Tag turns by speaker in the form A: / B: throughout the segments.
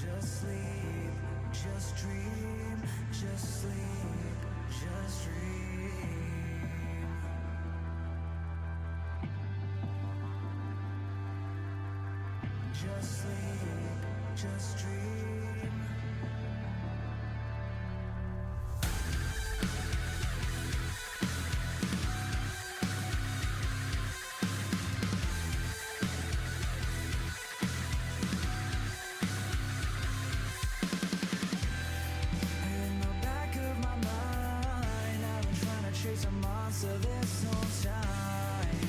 A: Just sleep, just dream, just sleep, just dream. Just sleep, just dream. In the back of my mind, I've been trying to chase a monster this whole time,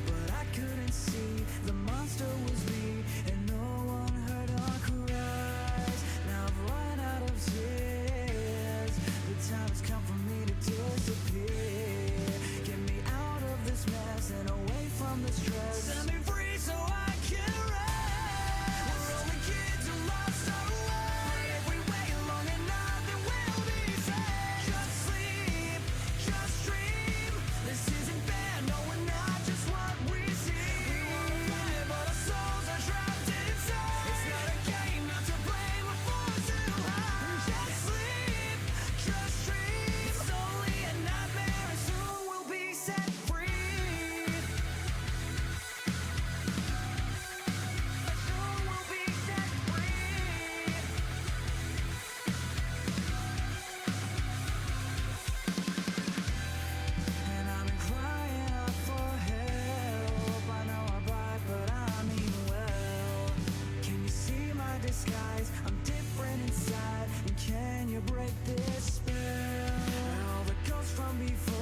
A: but I couldn't see the monster was me, and no one heard our cries. Now I've run out of tears. The time has come for me to disappear. Get me out of this mess and away from the stress. Set me free so I can rest. We're only kids who lost our way. If we wait long enough, then we'll be saved. Just sleep, just dream. This isn't bad, no, we're not just what we see. We wanna fly, but our souls are trapped inside. It's not a game, not to blame, we're forced to hide. Just sleep, just dream. It's only a nightmare, and soon we'll be set free. Soon we'll be set free. And I've been crying out for help. I know I'm bright, but I mean well. Can you see my disguise? I'm different inside. And can you break this spell? All the ghosts from before